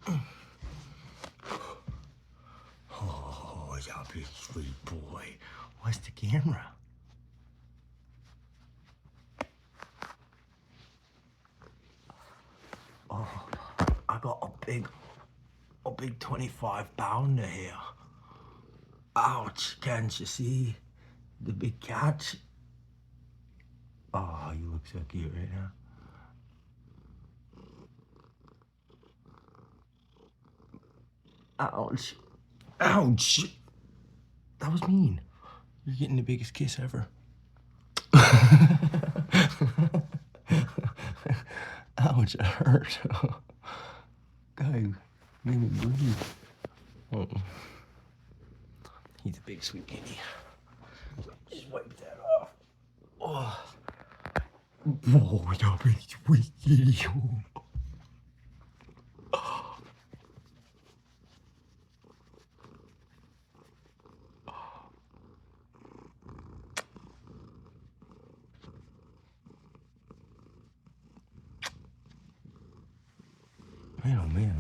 Oh, you're a big sweet boy. Where's the camera? Oh, I got a big 25-pounder here. Ouch, can't you see the big catch? Oh, you look so cute right now. Ouch. Ouch. That was mean. You're getting the biggest kiss ever. Ouch, it hurt. Guy, made me breathe. Oh. He's a big sweet kitty. Just wipe that off. Oh, oh, you're a big sweet kitty. Man, oh man.